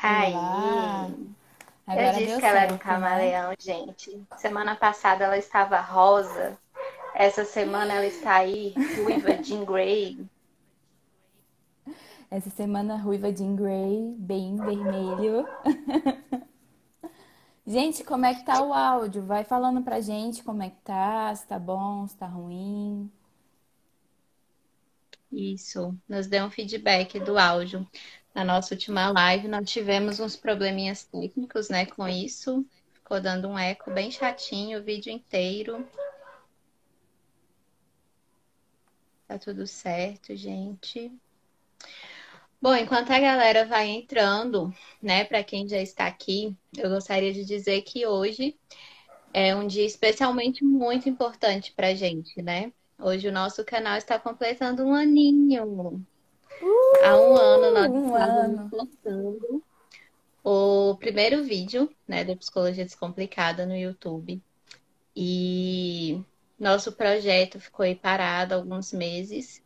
Olá! Aí, eu Agora disse deu que ela era um certo, né? camaleão, gente. Semana passada ela estava rosa. Essa semana ela está aí, ruiva, Jean Grey. Essa semana ruiva Jean Grey, bem vermelho. Gente, como é que tá o áudio? Vai falando pra gente como é que tá, se tá bom, se tá ruim. Isso, nos deu um feedback do áudio. Na nossa última live, nós tivemos uns probleminhas técnicos, né, com isso. Ficou dando um eco bem chatinho o vídeo inteiro. Tá tudo certo, gente. Bom, enquanto a galera vai entrando, né, para quem já está aqui, eu gostaria de dizer que hoje é um dia especialmente muito importante para a gente, né? Hoje o nosso canal está completando um aninho. Há um ano nós Um estávamos ano. postando o primeiro vídeo, né, da Psicologia Descomplicada no YouTube. E nosso projeto ficou aí parado há alguns meses.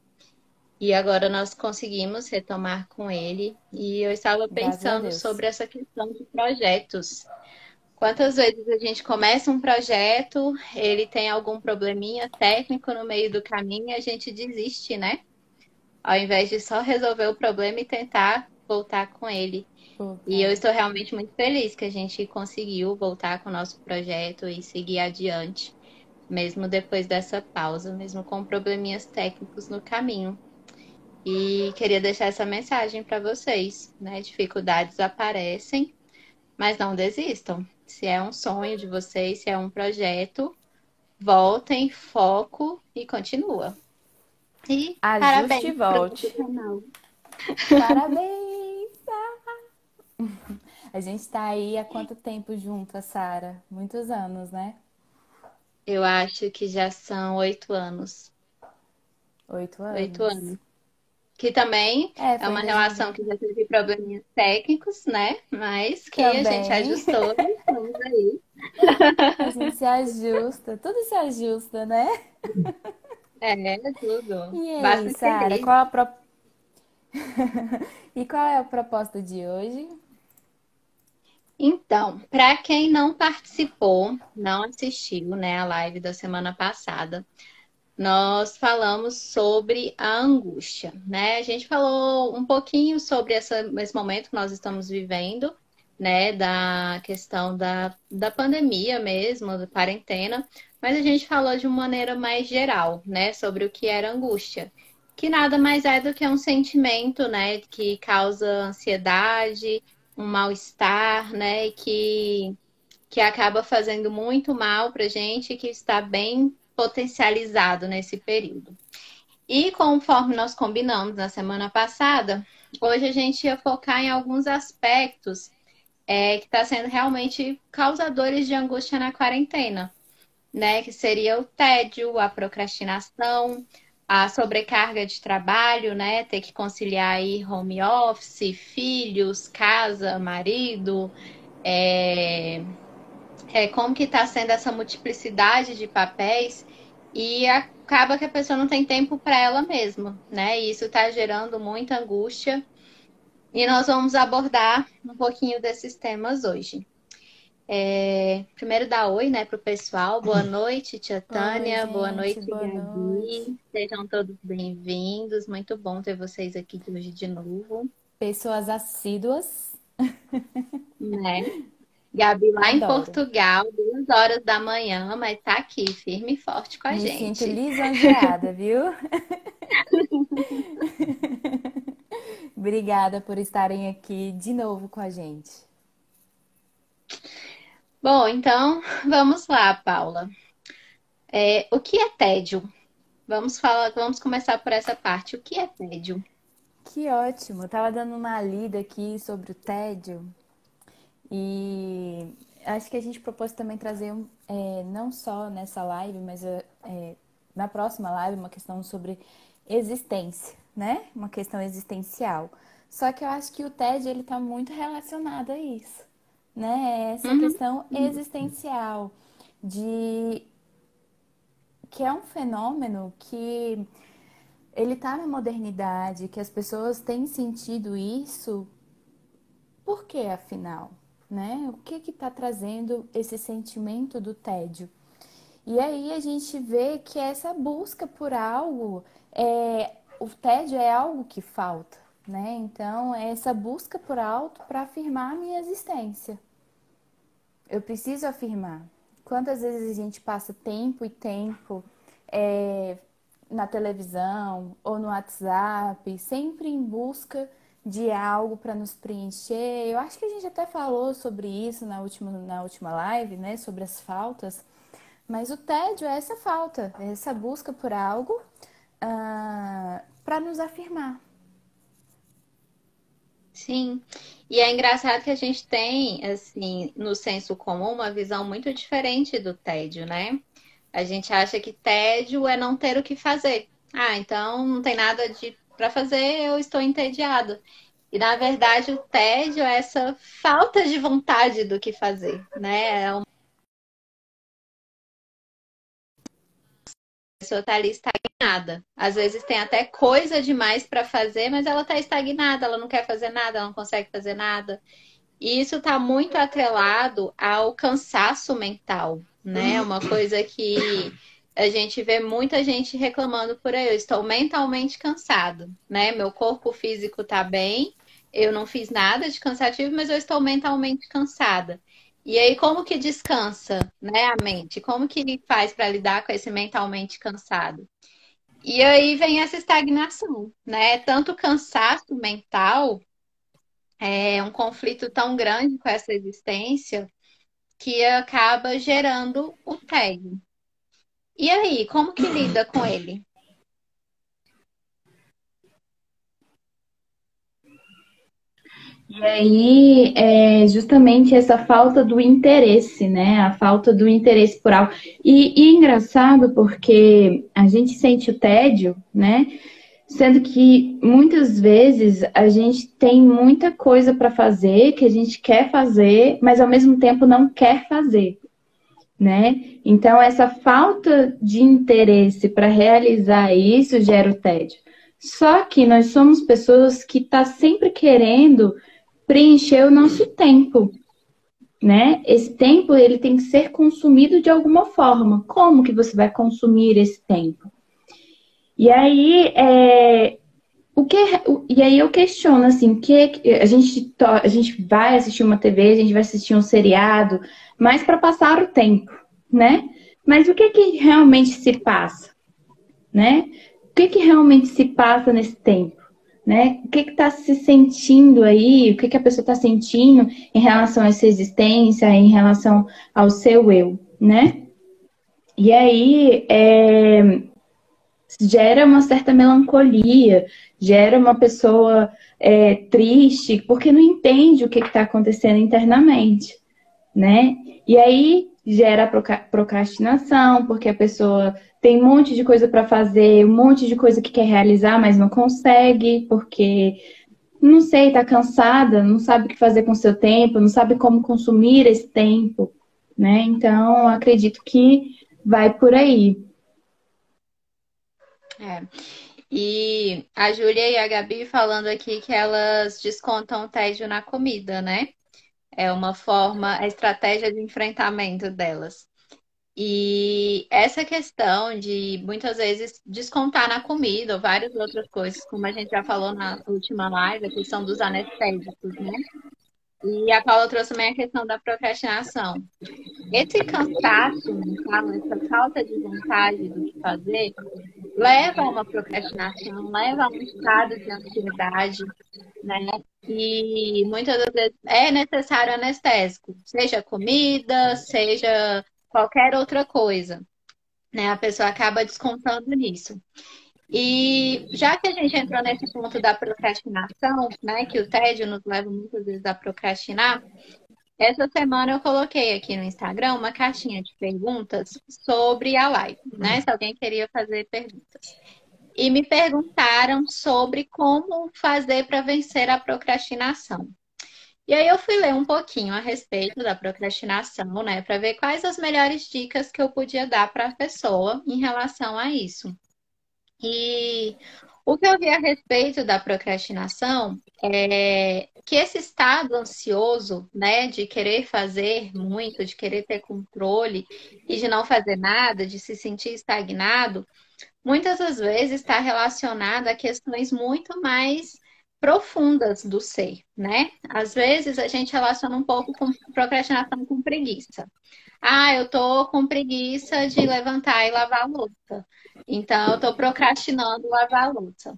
E agora nós conseguimos retomar com ele. E eu estava Graças a pensando Deus. sobre essa questão de projetos. Quantas vezes a gente começa um projeto, ele tem algum probleminha técnico no meio do caminho e a gente desiste, né? Ao invés de só resolver o problema e tentar voltar com ele. E eu Voltar. estou realmente muito feliz que a gente conseguiu voltar com o nosso projeto e seguir adiante, mesmo depois dessa pausa, mesmo com probleminhas técnicos no caminho. E queria deixar essa mensagem para vocês, né? Dificuldades aparecem, mas não desistam. Se é um sonho de vocês, se é um projeto, voltem, foco e continua. E Ajuste e parabéns para o nosso volte. canal. Parabéns! A gente tá aí há quanto tempo junto, Sara? Muitos anos, né? Eu acho que já são 8 anos. 8 anos.8 anos. Que também É, é foi em uma 2000. relação que já teve probleminhas técnicos, né? Mas que a gente Também. ajustou e estamos aí. A gente se ajusta, tudo se ajusta, né? É, tudo. E aí, Basta Sara, querer. e qual é a proposta de hoje? Então, para quem não participou, não assistiu, né, a live da semana passada, nós falamos sobre a angústia, né? A gente falou um pouquinho sobre esse momento que nós estamos vivendo, né? Da questão da pandemia mesmo, da quarentena, mas a gente falou de uma maneira mais geral, né? Sobre o que era angústia, que nada mais é do que um sentimento, né? Que causa ansiedade, um mal-estar, né? Que acaba fazendo muito mal para gente que está bem potencializado nesse período. E conforme nós combinamos na semana passada, hoje a gente ia focar em alguns aspectos que está sendo realmente causadores de angústia na quarentena, né? Que seria o tédio, a procrastinação, a sobrecarga de trabalho, né? Ter que conciliar aí home office, filhos, casa, marido, é, como que está sendo essa multiplicidade de papéis e acaba que a pessoa não tem tempo para ela mesma, né? E isso está gerando muita angústia. E nós vamos abordar um pouquinho desses temas hoje. Primeiro dar oi, né, para o pessoal. Boa noite, tia Oi, Tânia. Boa gente, noite, boa noite. Gabi. Sejam todos bem-vindos. Muito bom ter vocês aqui hoje de novo, Pessoas assíduas, né? Gabi lá em adoro. Portugal, 2 horas da manhã, mas tá aqui, firme e forte com a Me sinto gente. lisonjeada, viu? Obrigada por estarem aqui de novo com a gente. Bom, então vamos lá, Paula. O que é tédio? Vamos começar por essa parte. O que é tédio? Que ótimo! Eu tava dando uma lida aqui sobre o tédio e acho que a gente propôs também trazer, não só nessa live, mas na próxima live, uma questão sobre existência, né? Uma questão existencial. Só que eu acho que o tédio ele tá muito relacionado a isso, né? Essa Uhum, questão existencial de que é um fenômeno que ele tá na modernidade, que as pessoas têm sentido isso por que afinal? Né? O que está trazendo esse sentimento do tédio? E aí a gente vê que essa busca por algo, o tédio é algo que falta, né? Então, é essa busca por algo para afirmar a minha existência. Eu preciso afirmar. Quantas vezes a gente passa tempo e tempo é, na televisão ou no WhatsApp, sempre em busca de algo para nos preencher. Eu acho que a gente até falou sobre isso na última live, né? Sobre as faltas. Mas o tédio é essa falta, é essa busca por algo para nos afirmar. Sim. E é engraçado que a gente tem, assim, no senso comum, uma visão muito diferente do tédio, né? A gente acha que tédio é não ter o que fazer. Ah, então não tem nada de para fazer, eu estou entediado. E na verdade o tédio é essa falta de vontade do que fazer, né? É uma pessoa tá ali estagnada. Às vezes tem até coisa demais para fazer, mas ela tá estagnada, ela não quer fazer nada, ela não consegue fazer nada. E isso está muito atrelado ao cansaço mental, né? Uma coisa que a gente vê muita gente reclamando por aí. Eu estou mentalmente cansado, né? Meu corpo físico está bem, eu não fiz nada de cansativo, mas eu estou mentalmente cansada. E aí, como que descansa, né, a mente? Como que ele faz para lidar com esse mentalmente cansado? E aí vem essa estagnação, né? Tanto cansaço mental é um conflito tão grande com essa existência que acaba gerando o tédio. E aí, como que lida com ele? E aí, justamente essa falta do interesse, né? A falta do interesse por algo. E engraçado porque a gente sente o tédio, né? Sendo que muitas vezes a gente tem muita coisa para fazer, que a gente quer fazer, mas ao mesmo tempo não quer fazer, né? Então, essa falta de interesse para realizar isso gera o tédio. Só que nós somos pessoas que estão sempre querendo preencher o nosso tempo, né? Esse tempo ele tem que ser consumido de alguma forma. Como que você vai consumir esse tempo? E aí, e aí eu questiono assim, que a gente vai assistir uma TV, a gente vai assistir um seriado, mas para passar o tempo, né? Mas o que realmente se passa, né? O que realmente se passa nesse tempo? Né? O que está se sentindo aí? O que a pessoa está sentindo em relação a essa existência, em relação ao seu eu, né? E aí gera uma certa melancolia, gera uma pessoa triste, porque não entende o que está acontecendo internamente, né? E aí gera procrastinação, porque a pessoa tem um monte de coisa para fazer, um monte de coisa que quer realizar, mas não consegue, porque, não sei, tá cansada, não sabe o que fazer com o seu tempo, não sabe como consumir esse tempo, né? Então, acredito que vai por aí. É. E a Júlia e a Gabi falando aqui que elas descontam o tédio na comida, né? É uma forma, a estratégia de enfrentamento delas. E essa questão de muitas vezes descontar na comida ou várias outras coisas, como a gente já falou na última live, a questão dos anestésicos, né? E a Paula trouxe também a questão da procrastinação. Esse cansaço mental, essa falta de vontade do que fazer, leva a uma procrastinação, leva a um estado de ansiedade, né? E muitas das vezes é necessário anestésico, seja comida, seja qualquer outra coisa, né? A pessoa acaba descontando nisso. E já que a gente entrou nesse ponto da procrastinação, né, que o tédio nos leva muitas vezes a procrastinar, essa semana eu coloquei aqui no Instagram uma caixinha de perguntas sobre a live, né? Se alguém queria fazer perguntas. E me perguntaram sobre como fazer para vencer a procrastinação. E aí eu fui ler um pouquinho a respeito da procrastinação, né, para ver quais as melhores dicas que eu podia dar para a pessoa em relação a isso. E o que eu vi a respeito da procrastinação é que esse estado ansioso, né, de querer fazer muito, de querer ter controle e de não fazer nada, de se sentir estagnado, muitas das vezes está relacionado a questões muito mais profundas do ser, né? Às vezes a gente relaciona um pouco com procrastinação com preguiça. Ah, eu tô com preguiça de levantar e lavar a louça. Então, eu tô procrastinando lavar a louça.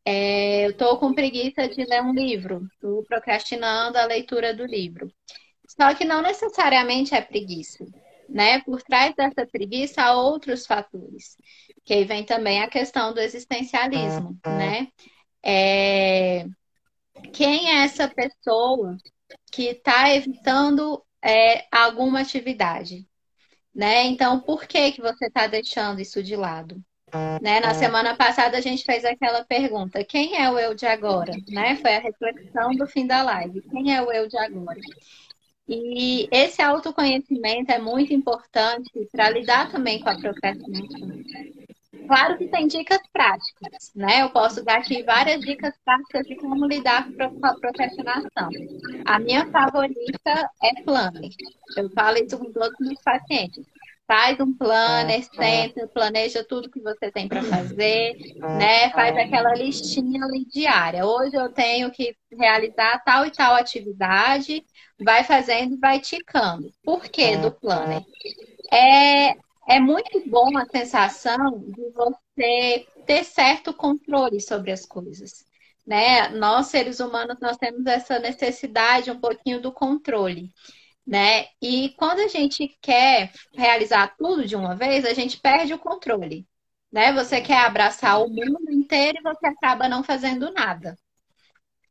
Eu tô com preguiça de ler um livro. Tô procrastinando a leitura do livro. Só que não necessariamente é preguiça, né? Por trás dessa preguiça há outros fatores. Que aí vem também a questão do existencialismo, né? É, Quem é essa pessoa que está evitando alguma atividade, né? Então, por que que você está deixando isso de lado? Né? Na semana passada a gente fez aquela pergunta: quem é o eu de agora? Né? Foi a reflexão do fim da live. Quem é o eu de agora? E esse autoconhecimento é muito importante para lidar também com a procrastinação. Claro que tem dicas práticas, né? Eu posso dar aqui várias dicas práticas de como lidar com a procrastinação. A minha favorita é planner. Eu falo isso com todos os meus pacientes. Faz um planner, senta, planeja tudo que você tem para fazer, né? Faz aquela listinha ali diária. Hoje eu tenho que realizar tal e tal atividade, vai fazendo e vai ticando. Por que do planner? É muito bom a sensação de você ter certo controle sobre as coisas, né? Nós, seres humanos, nós temos essa necessidade um pouquinho do controle, né? E quando a gente quer realizar tudo de uma vez, a gente perde o controle, né? Você quer abraçar o mundo inteiro e você acaba não fazendo nada.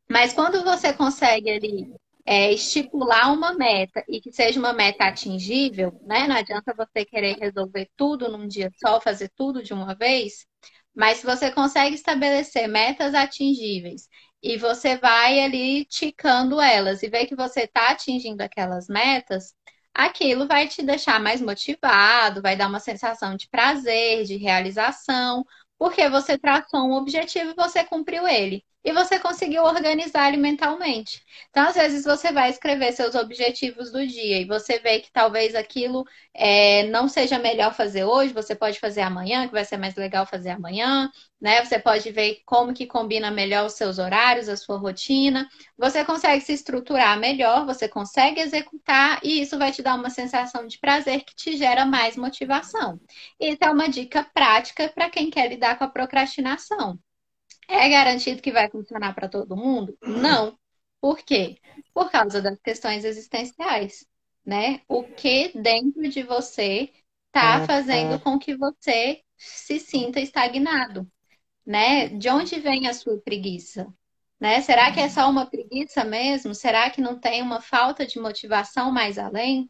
Mas quando você consegue ali estipular uma meta e que seja uma meta atingível, né? Não adianta você querer resolver tudo num dia só, fazer tudo de uma vez, mas se você consegue estabelecer metas atingíveis e você vai ali ticando elas e vê que você está atingindo aquelas metas, aquilo vai te deixar mais motivado, vai dar uma sensação de prazer, de realização, porque você traçou um objetivo e você cumpriu ele. E você conseguiu organizar ele mentalmente. Então, às vezes, você vai escrever seus objetivos do dia e você vê que talvez aquilo não seja melhor fazer hoje, você pode fazer amanhã, que vai ser mais legal fazer amanhã, né? Você pode ver como que combina melhor os seus horários, a sua rotina. Você consegue se estruturar melhor, você consegue executar e isso vai te dar uma sensação de prazer que te gera mais motivação. Isso é uma dica prática para quem quer lidar com a procrastinação. É garantido que vai funcionar para todo mundo? Não. Por quê? Por causa das questões existenciais, né? O que dentro de você está fazendo com que você se sinta estagnado, né? De onde vem a sua preguiça? Né? Será que é só uma preguiça mesmo? Será que não tem uma falta de motivação mais além?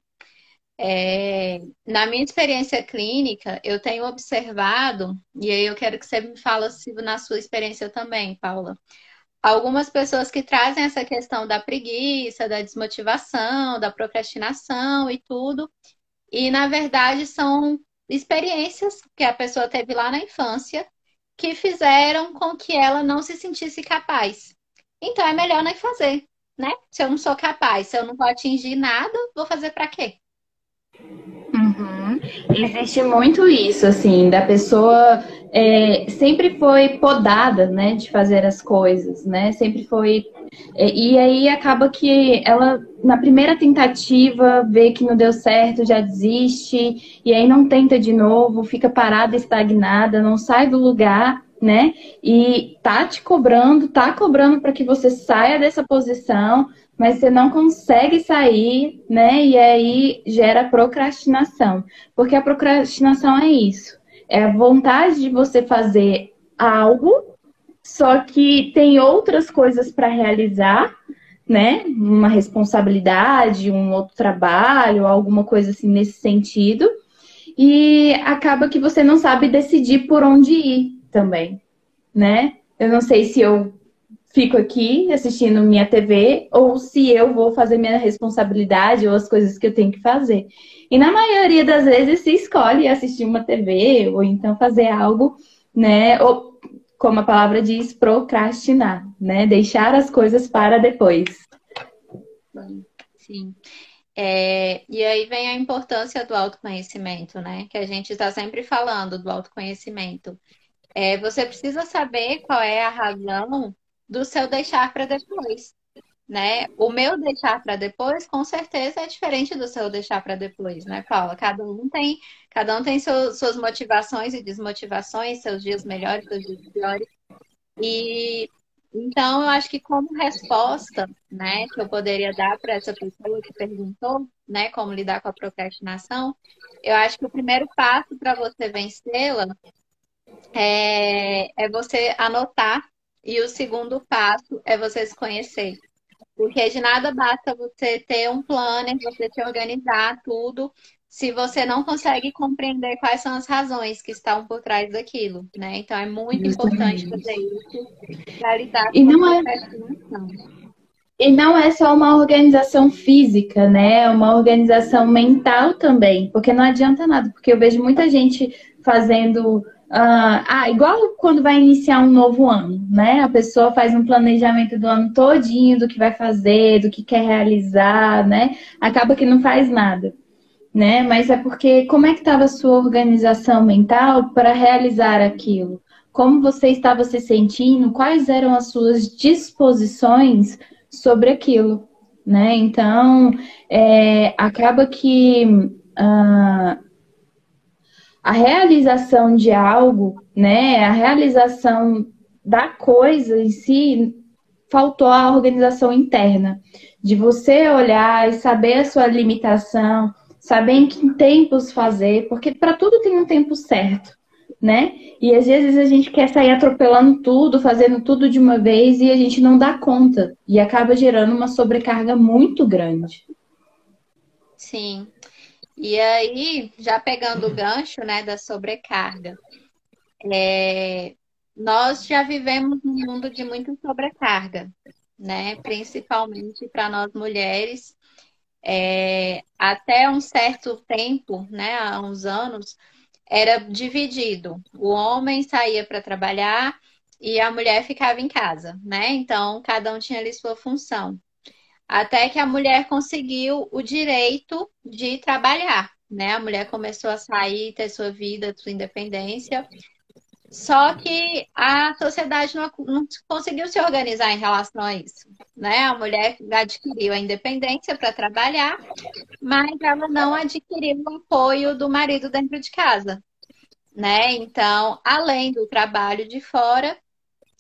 Na minha experiência clínica, eu tenho observado, e aí eu quero que você me fale se na sua experiência também, Paula, algumas pessoas que trazem essa questão da preguiça, da desmotivação, da procrastinação e tudo, e na verdade são experiências que a pessoa teve lá na infância que fizeram com que ela não se sentisse capaz. Então é melhor nem fazer, né? Se eu não sou capaz, se eu não vou atingir nada, vou fazer para quê? Uhum. Existe muito isso, assim, da pessoa sempre foi podada, né, de fazer as coisas, né? Sempre foi. E aí acaba que ela, na primeira tentativa, vê que não deu certo, já desiste, e aí não tenta de novo, fica parada, estagnada, não sai do lugar, né? E tá cobrando para que você saia dessa posição, mas você não consegue sair, né? E aí gera procrastinação. Porque a procrastinação é isso. É a vontade de você fazer algo, só que tem outras coisas para realizar, né? Uma responsabilidade, um outro trabalho, alguma coisa assim nesse sentido. E acaba que você não sabe decidir por onde ir também, né? Eu não sei se eu fico aqui assistindo minha TV ou se eu vou fazer minha responsabilidade ou as coisas que eu tenho que fazer. E na maioria das vezes se escolhe assistir uma TV ou então fazer algo, né? Ou como a palavra diz, procrastinar, né? Deixar as coisas para depois. Sim. E aí vem a importância do autoconhecimento, né? Que a gente está sempre falando do autoconhecimento. Você precisa saber qual é a razão do seu deixar para depois, né? O meu deixar para depois, com certeza, é diferente do seu deixar para depois, né, Paula? Cada um tem suas motivações e desmotivações, seus dias melhores, seus dias piores. E então eu acho que como resposta, né, que eu poderia dar para essa pessoa que perguntou, né, como lidar com a procrastinação, eu acho que o primeiro passo para você vencê-la é você anotar, e o segundo passo é você se conhecer. Porque de nada basta você ter um planner, você se organizar tudo, se você não consegue compreender quais são as razões que estão por trás daquilo, né? Então é muito importante fazer Justamente. isso para lidar E com a não é, procrastinação. e não é só uma organização física, né? É uma organização mental também, porque não adianta nada, porque eu vejo muita gente fazendo. Igual quando vai iniciar um novo ano, né? A pessoa faz um planejamento do ano todinho, do que vai fazer, do que quer realizar, né? Acaba que não faz nada, né? Mas é porque como é que estava a sua organização mental para realizar aquilo? Como você estava se sentindo? Quais eram as suas disposições sobre aquilo, né? Então, acaba que ah, a realização de algo, né? A realização da coisa em si faltou a organização interna, de você olhar e saber a sua limitação, saber em que tempos fazer, porque para tudo tem um tempo certo, né? E às vezes a gente quer sair atropelando tudo, fazendo tudo de uma vez e a gente não dá conta e acaba gerando uma sobrecarga muito grande. Sim. E aí, já pegando o gancho, né, da sobrecarga, nós já vivemos num mundo de muita sobrecarga, né? Principalmente para nós mulheres. Até um certo tempo, né, há uns anos, era dividido. O homem saía para trabalhar e a mulher ficava em casa, né? Então, cada um tinha ali sua função. Até que a mulher conseguiu o direito de trabalhar, né? A mulher começou a sair, ter sua vida, sua independência. Só que a sociedade não conseguiu se organizar em relação a isso, né? A mulher adquiriu a independência para trabalhar, mas ela não adquiriu o apoio do marido dentro de casa, né? Então, além do trabalho de fora,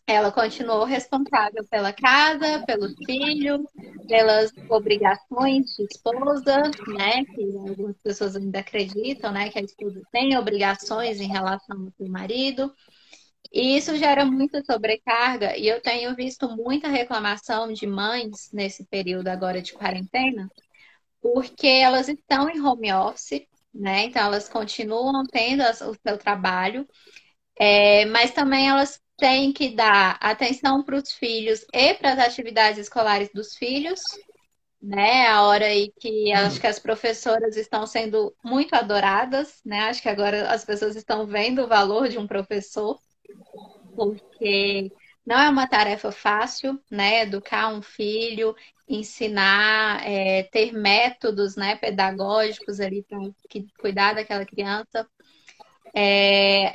ela continuou responsável pela casa, pelos filhos, pelas obrigações de esposa, né? Que algumas pessoas ainda acreditam, né? Que a esposa tem obrigações em relação ao seu marido. E isso gera muita sobrecarga, e eu tenho visto muita reclamação de mães nesse período agora de quarentena, porque elas estão em home office, né? Então elas continuam tendo o seu trabalho, mas também elas têm que dar atenção para os filhos e para as atividades escolares dos filhos, né? A hora aí que acho que as professoras estão sendo muito adoradas, né? Acho que agora as pessoas estão vendo o valor de um professor, porque não é uma tarefa fácil, né? Educar um filho, ensinar, ter métodos, né, pedagógicos ali para cuidar daquela criança.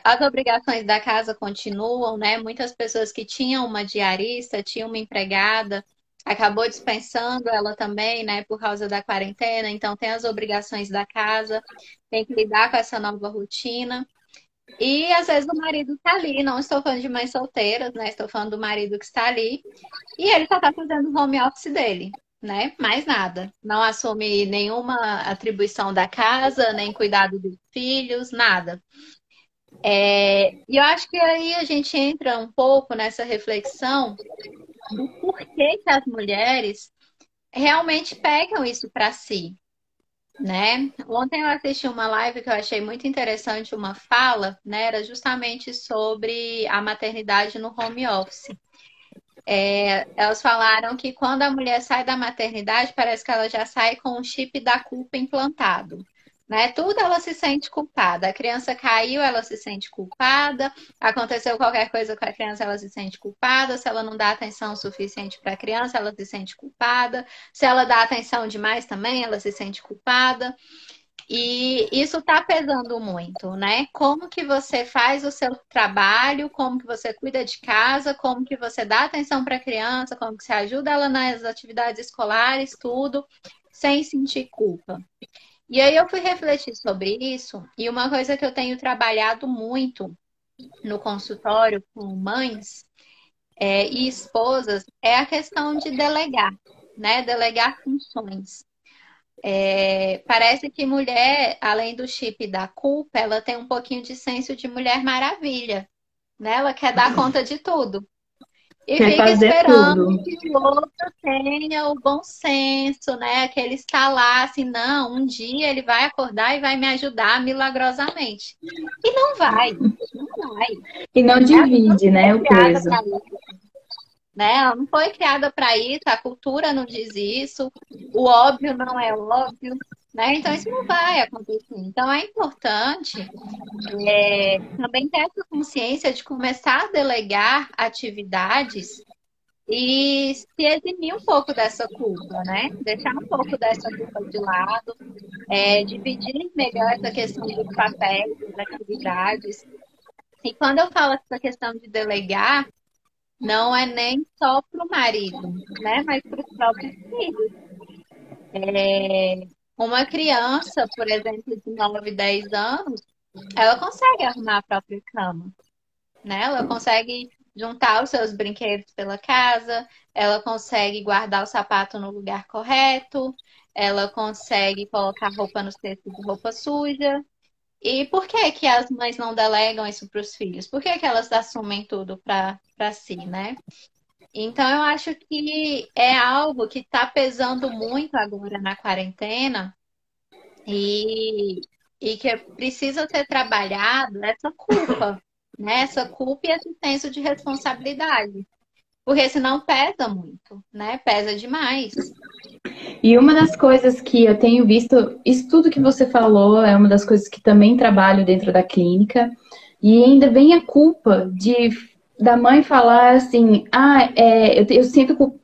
As obrigações da casa continuam, né? Muitas pessoas que tinham uma diarista, tinham uma empregada, acabou dispensando ela também, né, por causa da quarentena. Então tem as obrigações da casa, tem que lidar com essa nova rotina. E às vezes o marido está ali, não estou falando de mães solteiras, né? Estou falando do marido que está ali, e ele só está fazendo o home office dele, né? Mais nada. Não assume nenhuma atribuição da casa, nem cuidado dos filhos, nada. E eu acho que aí a gente entra um pouco nessa reflexão do porquê que as mulheres realmente pegam isso para si, né? Ontem eu assisti uma live que eu achei muito interessante, uma fala, né? Era justamente sobre a maternidade no home office. Elas falaram que quando a mulher sai da maternidade, parece que ela já sai com o chip da culpa implantado, né? Tudo ela se sente culpada. A criança caiu, ela se sente culpada. Aconteceu qualquer coisa com a criança, ela se sente culpada. Se ela não dá atenção suficiente para a criança, ela se sente culpada. Se ela dá atenção demais também, ela se sente culpada. E isso está pesando muito, né? Como que você faz o seu trabalho, como que você cuida de casa, como que você dá atenção para a criança, como que você ajuda ela nas atividades escolares, tudo, sem sentir culpa. E aí eu fui refletir sobre isso, e uma coisa que eu tenho trabalhado muito no consultório com mães e esposas é a questão de delegar, né? Delegar funções. Parece que mulher, além do chip da culpa, ela tem um pouquinho de senso de Mulher Maravilha, né? Ela quer dar conta de tudo. E Quer fica fazer esperando tudo. que o outro tenha o bom senso, né? Que ele está lá, assim, não, um dia ele vai acordar e vai me ajudar milagrosamente. E não vai, não vai. E não Ela não divide, foi né, o criada peso. para isso, né? Ela não foi criada para isso, a cultura não diz isso, o óbvio não é óbvio, né? Então isso não vai acontecer. Então é importante também ter essa consciência de começar a delegar atividades e se eximir um pouco dessa culpa, né? Deixar um pouco dessa culpa de lado, dividir melhor essa questão dos papéis, das atividades. E quando eu falo essa questão de delegar, não é nem só para o marido, né? Mas para os próprios filhos. Uma criança, por exemplo, de 9, 10 anos, ela consegue arrumar a própria cama, né? Ela consegue juntar os seus brinquedos pela casa, ela consegue guardar o sapato no lugar correto, ela consegue colocar roupa no cesto de roupa suja. E por que que as mães não delegam isso para os filhos? Por que que elas assumem tudo para si, né? Então eu acho que é algo que está pesando muito agora na quarentena e, e que precisa ser trabalhado essa culpa, né? Essa culpa e esse senso de responsabilidade. Porque senão pesa muito, né? Pesa demais. E uma das coisas que eu tenho visto, isso tudo que você falou é uma das coisas que também trabalho dentro da clínica, e ainda vem a culpa da mãe falar assim,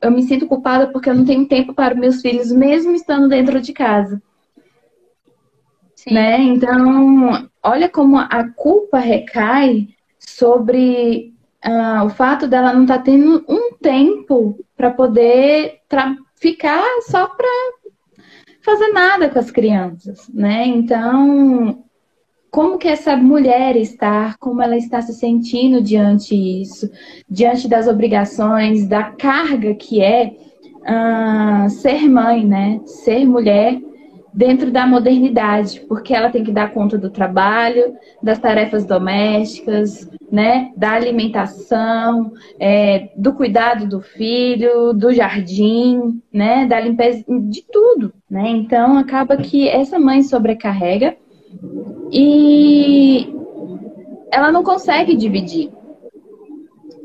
eu me sinto culpada porque eu não tenho tempo para os meus filhos, mesmo estando dentro de casa, né? Sim, Então, olha como a culpa recai sobre o fato dela não estar tendo um tempo para poder ficar só para fazer nada com as crianças, né? Então, como que essa mulher está, como ela está se sentindo diante disso, diante das obrigações, da carga que é ser mãe, né? Ser mulher dentro da modernidade, porque ela tem que dar conta do trabalho, das tarefas domésticas, né? Da alimentação, do cuidado do filho, do jardim, né? Da limpeza, de tudo, né? Então acaba que essa mãe sobrecarrega e ela não consegue dividir.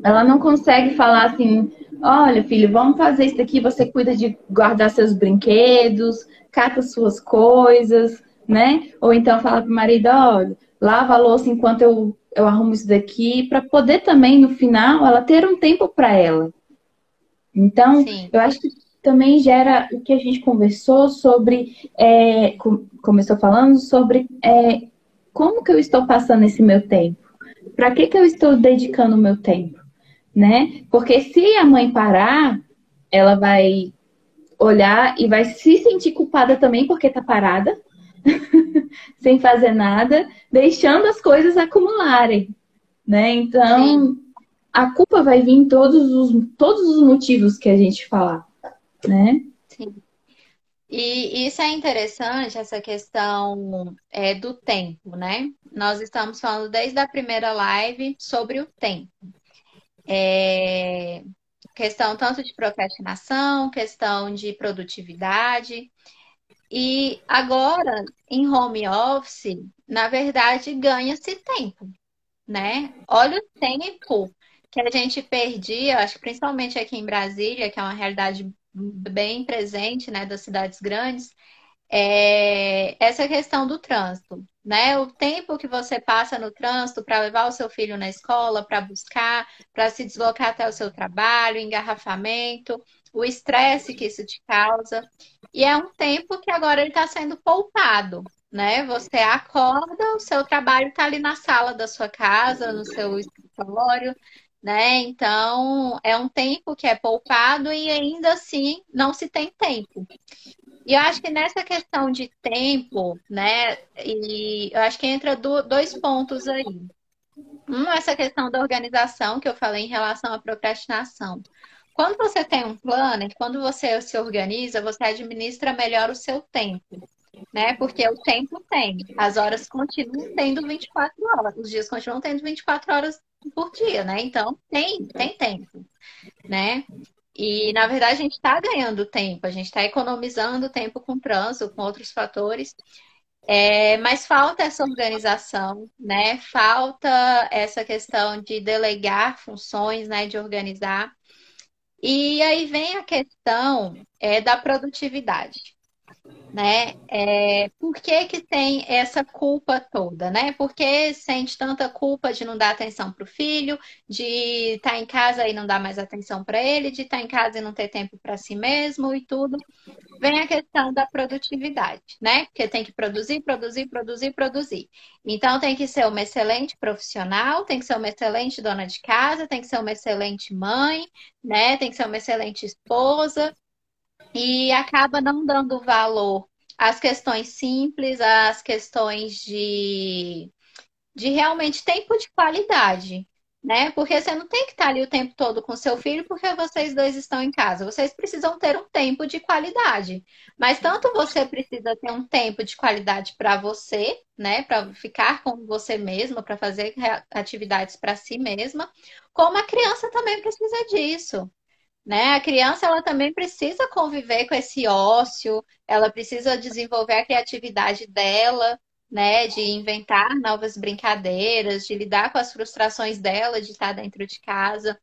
Ela não consegue falar assim, olha, filho, vamos fazer isso aqui, você cuida de guardar seus brinquedos, cata suas coisas, né? Ou então fala pro marido, olha, lava a louça enquanto eu arrumo isso daqui, para poder também, no final, ela ter um tempo para ela. Então, sim, eu acho que também gera o que a gente conversou sobre, começou falando sobre como que eu estou passando esse meu tempo? Para que eu estou dedicando o meu tempo? Né? Porque se a mãe parar, ela vai olhar e vai se sentir culpada também porque tá parada, sem fazer nada, deixando as coisas acumularem, né? sim, Então, a culpa vai vir em todos os motivos que a gente falar, né? sim. E isso é interessante, essa questão do tempo, né? Nós estamos falando desde a primeira live sobre o tempo. Questão tanto de procrastinação, questão de produtividade. E agora, em home office, na verdade, ganha-se tempo, né? Olha o tempo que a gente perdia, acho que principalmente aqui em Brasília, que é uma realidade bem presente, né, das cidades grandes, é essa questão do trânsito, né? O tempo que você passa no trânsito para levar o seu filho na escola, para buscar, para se deslocar até o seu trabalho, engarrafamento, o estresse que isso te causa. E é um tempo que agora ele está sendo poupado, né? Você acorda, o seu trabalho está ali na sala da sua casa, no seu escritório, né? Então, é um tempo que é poupado e ainda assim não se tem tempo. E eu acho que nessa questão de tempo, né? E eu acho que entra dois pontos aí. Um, essa questão da organização que eu falei em relação à procrastinação. Quando você tem um planner, quando você se organiza, você administra melhor o seu tempo, né? Porque o tempo tem, as horas continuam tendo 24 horas, os dias continuam tendo 24 horas por dia, né? Então tem tempo, né? E, na verdade, a gente está ganhando tempo, a gente está economizando tempo com trânsito, com outros fatores, mas falta essa organização, né? Falta essa questão de delegar funções, né? De organizar. E aí vem a questão da produtividade, né? Por que que tem essa culpa toda, né? Por que sente tanta culpa de não dar atenção para o filho, de estar em casa e não dar mais atenção para ele, de estar em casa e não ter tempo para si mesmo e tudo? Vem a questão da produtividade, né? Porque tem que produzir, produzir, produzir, produzir. Então tem que ser uma excelente profissional, tem que ser uma excelente dona de casa, tem que ser uma excelente mãe, né? Tem que ser uma excelente esposa e acaba não dando valor às questões simples, às questões de realmente tempo de qualidade, né? Porque você não tem que estar ali o tempo todo com seu filho porque vocês dois estão em casa. Vocês precisam ter um tempo de qualidade. Mas tanto você precisa ter um tempo de qualidade para você, né? Para ficar com você mesma, para fazer atividades para si mesma, como a criança também precisa disso, né? A criança ela também precisa conviver com esse ócio, ela precisa desenvolver a criatividade dela, né? De inventar novas brincadeiras, de lidar com as frustrações dela de estar dentro de casa,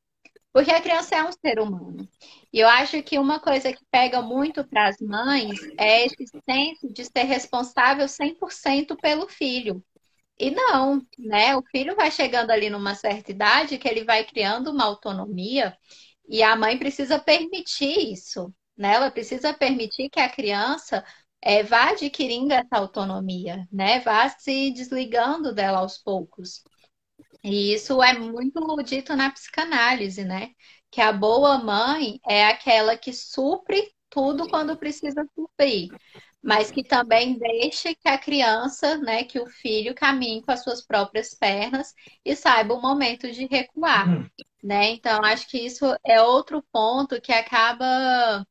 porque a criança é um ser humano. E eu acho que uma coisa que pega muito para as mães é esse senso de ser responsável 100% pelo filho. E não, né? O filho vai chegando ali numa certa idade que ele vai criando uma autonomia e a mãe precisa permitir isso, né? Ela precisa permitir que a criança vá adquirindo essa autonomia, né? Vá se desligando dela aos poucos. E isso é muito dito na psicanálise, né? Que a boa mãe é aquela que supre tudo quando precisa suprir, mas que também deixa que a criança, né, que o filho caminhe com as suas próprias pernas e saiba o momento de recuar, né? Então, acho que isso é outro ponto que acaba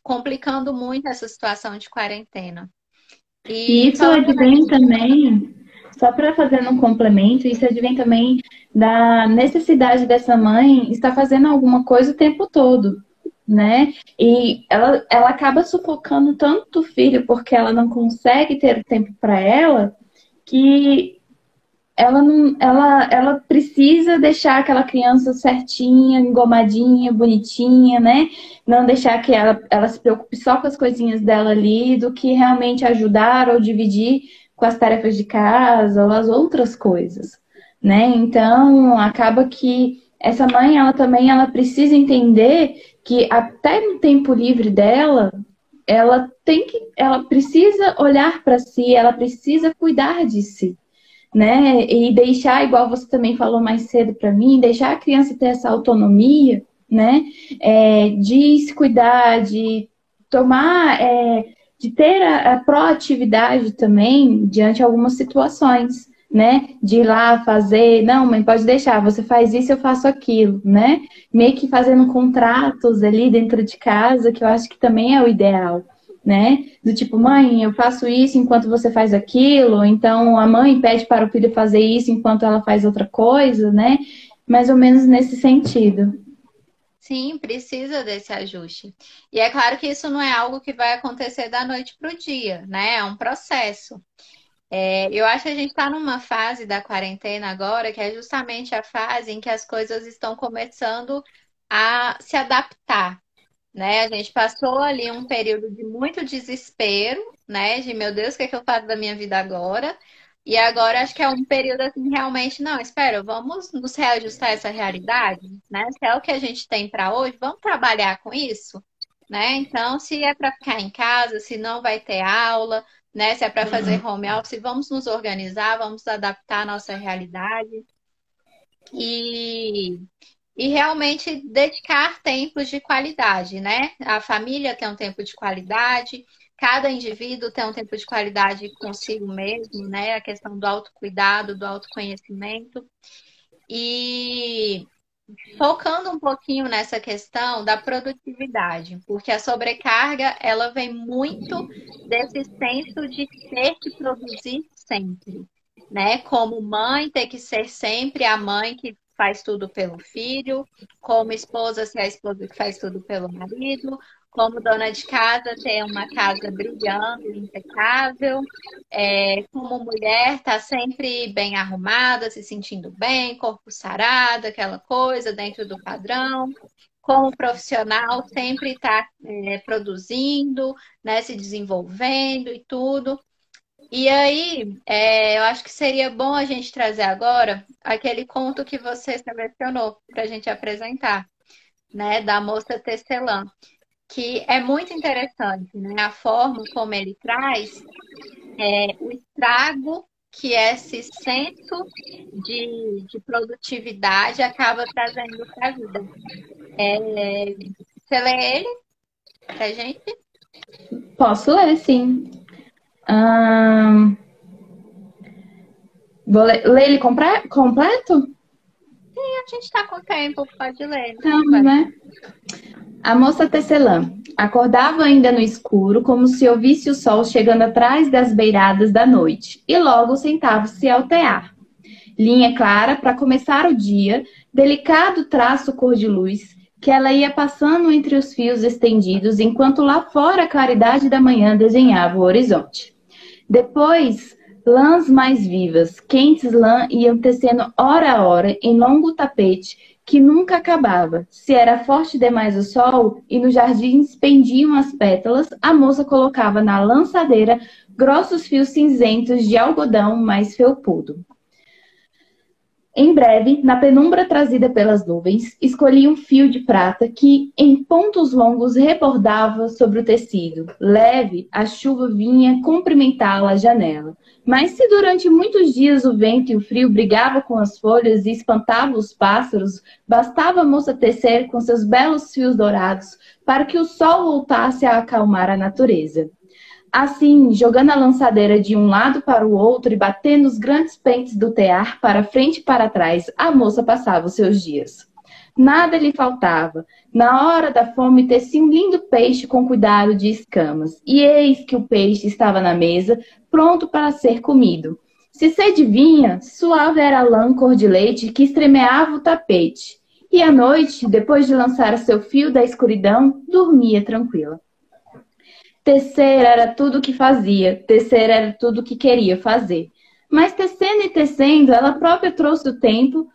complicando muito essa situação de quarentena. E E isso falando advém também, só para fazer um complemento, isso advém também da necessidade dessa mãe estar fazendo alguma coisa o tempo todo, né? E ela acaba sufocando tanto o filho porque ela não consegue ter tempo para ela, que ela não, ela precisa deixar aquela criança certinha, engomadinha, bonitinha, né? Não deixar que ela se preocupe só com as coisinhas dela ali, do que realmente ajudar ou dividir com as tarefas de casa ou as outras coisas, né? Então, acaba que essa mãe, ela precisa entender que até no tempo livre dela, ela precisa olhar para si, ela precisa cuidar de si, né? E deixar, igual você também falou mais cedo para mim, deixar a criança ter essa autonomia, né? De se cuidar, de tomar, de ter a proatividade também diante de algumas situações, né? De ir lá fazer, não, mãe, pode deixar, você faz isso, eu faço aquilo, né? Meio que fazendo contratos ali dentro de casa, que eu acho que também é o ideal, né? Do tipo, mãe, eu faço isso enquanto você faz aquilo, então a mãe pede para o filho fazer isso enquanto ela faz outra coisa, né? Mais ou menos nesse sentido. sim, precisa desse ajuste. E é claro que isso não é algo que vai acontecer da noite para o dia, né? É um processo. Eu acho que a gente está numa fase da quarentena agora, que é justamente a fase em que as coisas estão começando a se adaptar, né? A gente passou ali um período de muito desespero, né? De meu Deus, o que é que eu faço da minha vida agora? E agora acho que é um período assim, realmente, não, espera, vamos nos reajustar a essa realidade, né? Se é o que a gente tem para hoje, vamos trabalhar com isso, né? Então, se é para ficar em casa, se não vai ter aula, né? Se é para fazer home office, vamos nos organizar, vamos adaptar a nossa realidade e, e realmente dedicar tempos de qualidade, né? A família tem um tempo de qualidade, cada indivíduo tem um tempo de qualidade consigo mesmo, né? A questão do autocuidado, do autoconhecimento. E focando um pouquinho nessa questão da produtividade, porque a sobrecarga, ela vem muito desse senso de ter que produzir sempre, né? Como mãe, ter que ser sempre a mãe que faz tudo pelo filho, como esposa, ser a esposa que faz tudo pelo marido, como dona de casa, ter uma casa brilhando, impecável, como mulher, tá sempre bem arrumada, se sentindo bem, corpo sarado, aquela coisa dentro do padrão. Como profissional, sempre está produzindo, né, se desenvolvendo e tudo. E aí, eu acho que seria bom a gente trazer agora aquele conto que você selecionou para a gente apresentar, né, da moça tecelã, que é muito interessante, né, a forma como ele traz o estrago que esse senso de produtividade acaba trazendo para a vida. Você lê ele pra gente? Posso ler, sim. Vou ler ele completo? A gente está com tempo, pode ler. Então, né? A moça tecelã acordava ainda no escuro, como se ouvisse o sol chegando atrás das beiradas da noite, e logo sentava-se ao tear. Linha clara para começar o dia, delicado traço cor de luz, que ela ia passando entre os fios estendidos, enquanto lá fora a claridade da manhã desenhava o horizonte. Depois, lãs mais vivas, quentes lã iam tecendo hora a hora em longo tapete, que nunca acabava. Se era forte demais o sol e nos jardins pendiam as pétalas, a moça colocava na lançadeira grossos fios cinzentos de algodão mais felpudo. Em breve, na penumbra trazida pelas nuvens, escolhi um fio de prata que, em pontos longos, rebordava sobre o tecido. Leve, a chuva vinha cumprimentá-la à janela. Mas se durante muitos dias o vento e o frio brigavam com as folhas e espantavam os pássaros, bastava a moça tecer com seus belos fios dourados para que o sol voltasse a acalmar a natureza. Assim, jogando a lançadeira de um lado para o outro e batendo os grandes pentes do tear para frente e para trás, a moça passava os seus dias. Nada lhe faltava. Na hora da fome, tecia um lindo peixe com cuidado de escamas. E eis que o peixe estava na mesa, pronto para ser comido. Se sede vinha, suave era a lã cor de leite que estremeava o tapete. E à noite, depois de lançar seu fio da escuridão, dormia tranquila. Tecer era tudo o que fazia, tecer era tudo o que queria fazer. Mas tecendo e tecendo, ela própria trouxe o tempo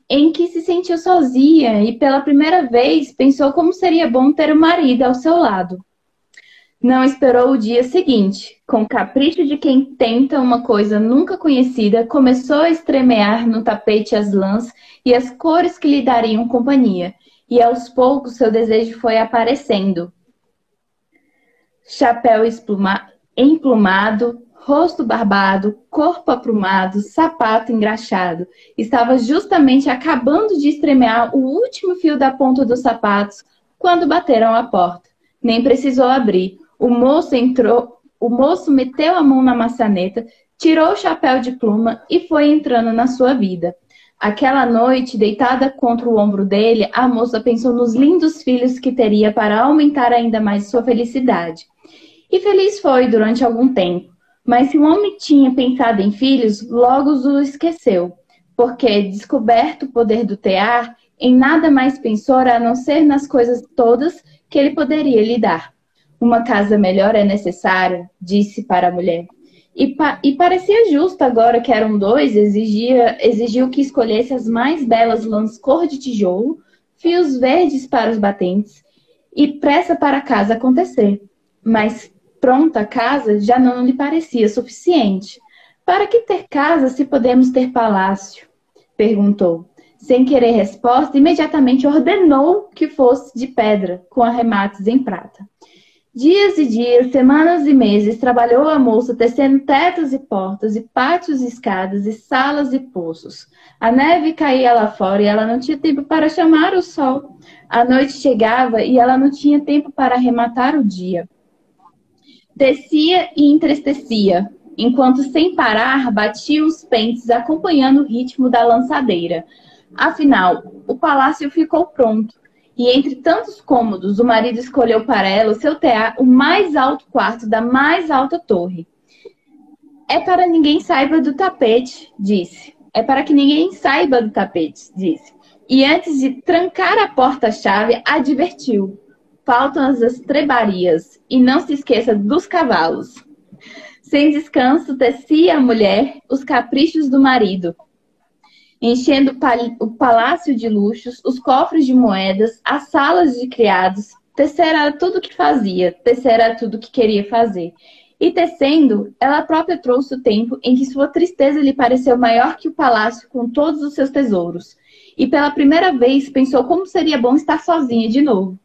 em que se sentiu sozinha e pela primeira vez pensou como seria bom ter um marido ao seu lado. Não esperou o dia seguinte. Com o capricho de quem tenta uma coisa nunca conhecida, começou a estremear no tapete as lãs e as cores que lhe dariam companhia. E aos poucos seu desejo foi aparecendo. Chapéu emplumado, rosto barbado, corpo aprumado, sapato engraxado. Estava justamente acabando de estremear o último fio da ponta dos sapatos quando bateram à porta. Nem precisou abrir. O moço entrou, o moço meteu a mão na maçaneta, tirou o chapéu de pluma e foi entrando na sua vida. Aquela noite, deitada contra o ombro dele, a moça pensou nos lindos filhos que teria para aumentar ainda mais sua felicidade. E feliz foi durante algum tempo. Mas se o homem tinha pensado em filhos, logo os esqueceu, porque, descoberto o poder do tear, em nada mais pensou a não ser nas coisas todas que ele poderia lhe dar. Uma casa melhor é necessária, disse para a mulher. E parecia justo agora que eram dois, exigiu que escolhesse as mais belas lãs cor de tijolo, fios verdes para os batentes, e pressa para a casa acontecer. Mas pronta a casa já não lhe parecia suficiente. Para que ter casa se podemos ter palácio? Perguntou. Sem querer resposta, imediatamente ordenou que fosse de pedra, com arremates em prata. Dias e dias, semanas e meses, trabalhou a moça tecendo tetos e portas, e pátios e escadas, e salas e poços. A neve caía lá fora e ela não tinha tempo para chamar o sol. A noite chegava e ela não tinha tempo para arrematar o dia. Tecia e entristecia, enquanto sem parar batia os pentes acompanhando o ritmo da lançadeira. Afinal, o palácio ficou pronto. E entre tantos cômodos, o marido escolheu para ela o seu tear, o mais alto quarto da mais alta torre. É para ninguém saiba do tapete, disse. É para que ninguém saiba do tapete, disse. E antes de trancar a porta-chave, advertiu. Faltam as estrebarias, e não se esqueça dos cavalos. Sem descanso, tecia a mulher os caprichos do marido, enchendo o palácio de luxos, os cofres de moedas, as salas de criados. Tecer era tudo o que fazia, tecer era tudo o que queria fazer. E tecendo, ela própria trouxe o tempo em que sua tristeza lhe pareceu maior que o palácio com todos os seus tesouros. E pela primeira vez pensou como seria bom estar sozinha de novo.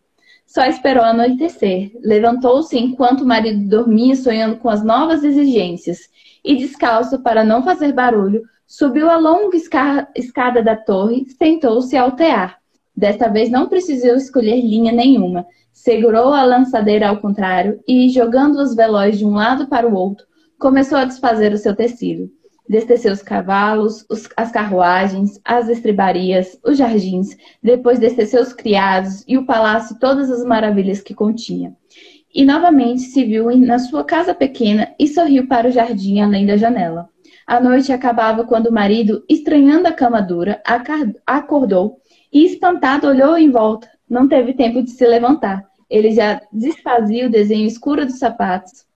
Só esperou anoitecer. Levantou-se enquanto o marido dormia, sonhando com as novas exigências. E descalço, para não fazer barulho, subiu a longa escada da torre, sentou-se ao tear. Desta vez não precisou escolher linha nenhuma. Segurou a lançadeira ao contrário e, jogando os velóis de um lado para o outro, começou a desfazer o seu tecido. Desteceu os cavalos, as carruagens, as estribarias, os jardins, depois desteceu os criados e o palácio e todas as maravilhas que continha. E novamente se viu na sua casa pequena e sorriu para o jardim além da janela. A noite acabava quando o marido, estranhando a cama dura, acordou e, espantado, olhou em volta. Não teve tempo de se levantar. Ele já desfazia o desenho escuro dos sapatos.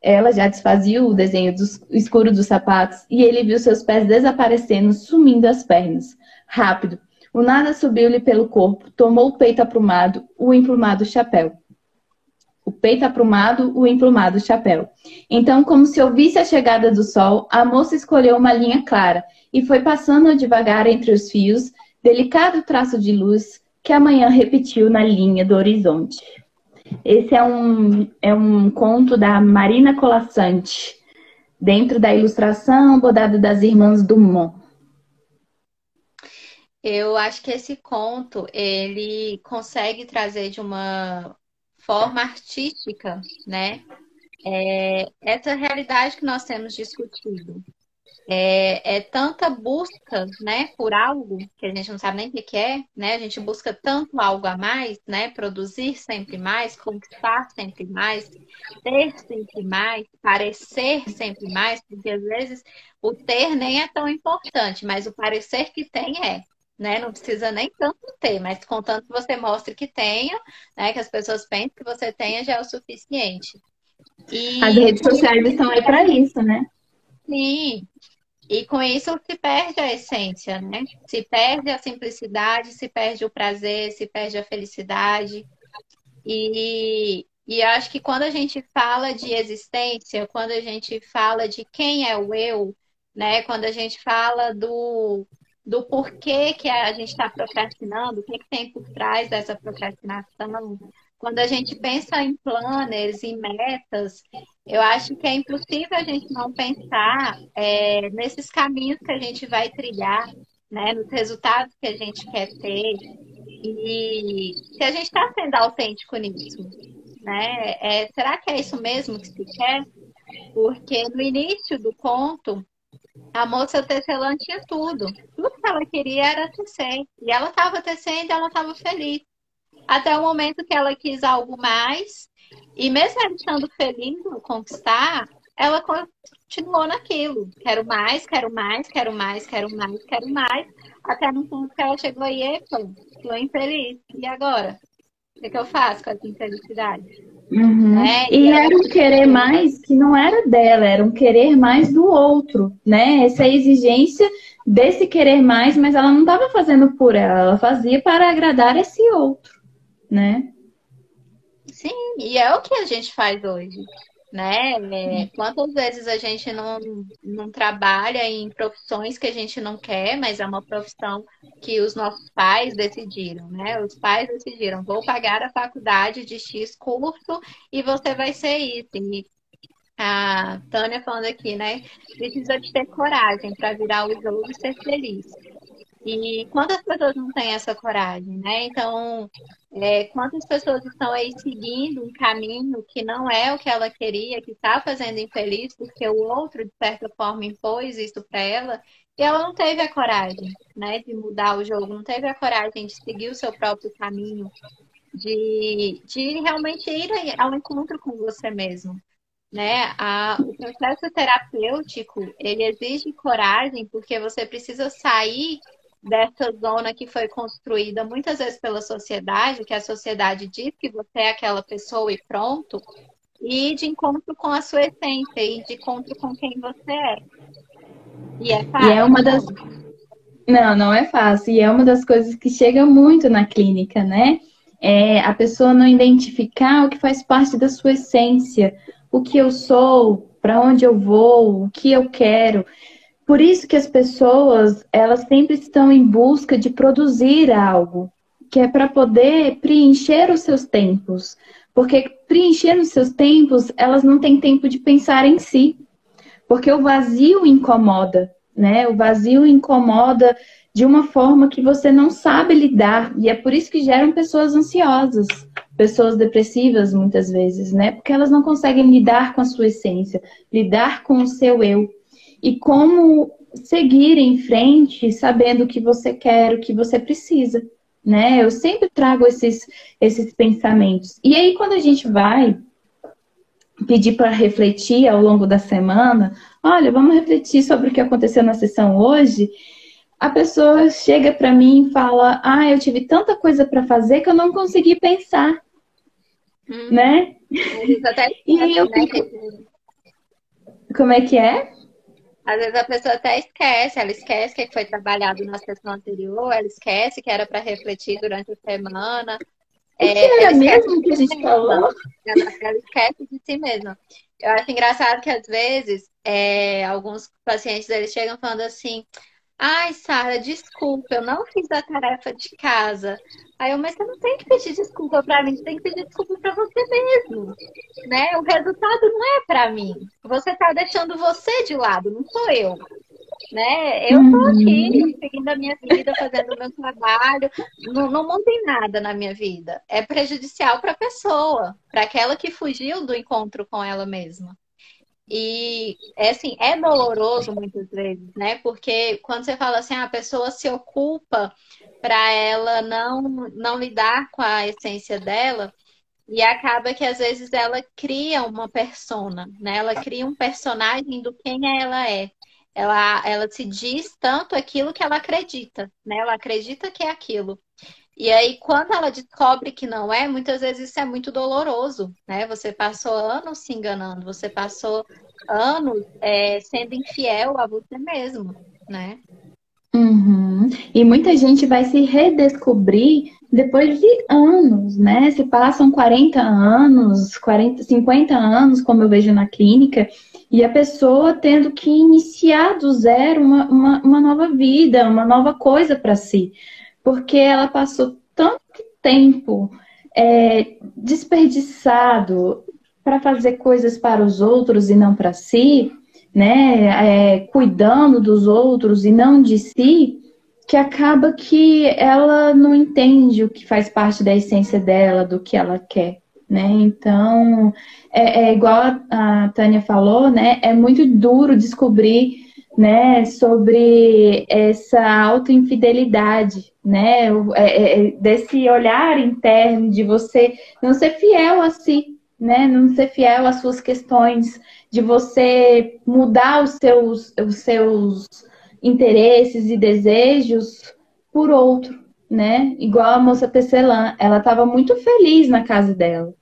Ela já desfazia o desenho escuro dos sapatos e ele viu seus pés desaparecendo, sumindo as pernas. Rápido, o nada subiu-lhe pelo corpo, tomou o peito aprumado, o emplumado chapéu. O peito aprumado, o emplumado chapéu. Então, como se ouvisse a chegada do sol, a moça escolheu uma linha clara e foi passando devagar entre os fios, delicado traço de luz que a manhã repetiu na linha do horizonte. Esse é um conto da Marina Colasanti, dentro da ilustração bordada das irmãs Dumont. Eu acho que esse conto, ele consegue trazer de uma forma artística, né? Essa realidade que nós temos discutido. É tanta busca, né, por algo que a gente não sabe nem o que é, né? A gente busca tanto algo a mais, né? Produzir sempre mais, conquistar sempre mais, ter sempre mais, parecer sempre mais, porque às vezes o ter nem é tão importante, mas o parecer que tem é. Né? Não precisa nem tanto ter, mas contanto que você mostre que tenha, né? Que as pessoas pensem que você tenha já é o suficiente. As redes sociais estão aí para isso, né? Sim. E com isso se perde a essência, né? Se perde a simplicidade, se perde o prazer, se perde a felicidade. E acho que quando a gente fala de existência, quando a gente fala de quem é o eu, né? Quando a gente fala do porquê que a gente está procrastinando, o que tem por trás dessa procrastinação. Quando a gente pensa em planners, em metas, eu acho que é impossível a gente não pensar nesses caminhos que a gente vai trilhar, né, nos resultados que a gente quer ter, e se a gente está sendo autêntico nisso, né? Será que é isso mesmo que se quer? Porque no início do conto, a moça tecelã tinha tudo. Tudo que ela queria era tecer. E ela estava tecendo e ela estava feliz. Até o momento que ela quis algo mais. E mesmo ela estando feliz no conquistar, ela continuou naquilo. Quero mais, quero mais, quero mais, quero mais, quero mais. Até no ponto que ela chegou e estou infeliz. E agora? O que eu faço com essa infelicidade? Uhum. E era um querer mais que não era dela, era um querer mais do outro, né? Essa exigência desse querer mais, mas ela não estava fazendo por ela fazia para agradar esse outro, né? Sim, e é o que a gente faz hoje. né? Quantas vezes a gente não trabalha em profissões que a gente não quer, mas é uma profissão que os nossos pais decidiram, né? Os pais decidiram, vou pagar a faculdade de X curso e você vai ser isso. E a Tânia falando aqui, né? Precisa de ter coragem para virar o jogo e ser feliz. E quantas pessoas não têm essa coragem, né? Então, quantas pessoas estão aí seguindo um caminho que não é o que ela queria, que está fazendo infeliz, porque o outro, de certa forma, impôs isso para ela, e ela não teve a coragem, né, de mudar o jogo, não teve a coragem de seguir o seu próprio caminho, de realmente ir ao encontro com você mesmo. Né? O processo terapêutico, ele exige coragem, porque você precisa sair dessa zona que foi construída muitas vezes pela sociedade, que a sociedade diz que você é aquela pessoa e pronto, e de encontro com a sua essência, e de encontro com quem você é. E é E é fácil? uma das. Não, não é fácil. E é uma das coisas que chega muito na clínica, né? É a pessoa não identificar o que faz parte da sua essência, o que eu sou, para onde eu vou, o que eu quero. Por isso que as pessoas, elas sempre estão em busca de produzir algo, que é para poder preencher os seus tempos. Porque preencher os seus tempos, elas não têm tempo de pensar em si. Porque o vazio incomoda, né? O vazio incomoda de uma forma que você não sabe lidar. E é por isso que geram pessoas ansiosas, pessoas depressivas, muitas vezes, né? Porque elas não conseguem lidar com a sua essência, lidar com o seu eu. E como seguir em frente sabendo o que você quer, o que você precisa, né? Eu sempre trago esses pensamentos. E aí, quando a gente vai pedir para refletir ao longo da semana, olha, vamos refletir sobre o que aconteceu na sessão hoje, a pessoa chega para mim e fala, eu tive tanta coisa para fazer que eu não consegui pensar, né? Até E aí eu fico... Como é que é? Às vezes a pessoa até esquece, ela esquece que foi trabalhado na sessão anterior, ela esquece que era para refletir durante a semana. O que era mesmo que a gente falou? Ela esquece de si mesma. Eu acho engraçado que às vezes alguns pacientes eles chegam falando assim: ai, Sara, desculpa, eu não fiz a tarefa de casa. Mas você não tem que pedir desculpa para mim, você tem que pedir desculpa para você mesmo, né? O resultado não é para mim. Você está deixando você de lado, não sou eu. Né? Eu tô aqui, seguindo a minha vida, fazendo o meu trabalho, não mudei nada na minha vida. É prejudicial para a pessoa, para aquela que fugiu do encontro com ela mesma. E assim, é doloroso muitas vezes, né? Porque quando você fala assim, a pessoa se ocupa para ela não lidar com a essência dela, e acaba que às vezes ela cria uma persona, né? Ela cria um personagem do quem ela é. Ela se diz tanto aquilo que ela acredita, né? Ela acredita que é aquilo. E aí, quando ela descobre que não é, muitas vezes isso é muito doloroso, né? Você passou anos se enganando, você passou anos sendo infiel a você mesmo, né? Uhum. E muita gente vai se redescobrir depois de anos, né? Se passam 40 anos, 40, 50 anos, como eu vejo na clínica, e a pessoa tendo que iniciar do zero uma nova vida, uma nova coisa para si. Porque ela passou tanto tempo desperdiçado para fazer coisas para os outros e não para si, né? Cuidando dos outros e não de si, que acaba que ela não entende o que faz parte da essência dela, do que ela quer, né? Então, igual a Tânia falou, né? É muito duro descobrir, né, sobre essa autoinfidelidade, né? Desse olhar interno de você não ser fiel a si, né? Não ser fiel às suas questões, de você mudar os seus interesses e desejos por outro, né? Igual a moça tecelã, ela estava muito feliz na casa dela,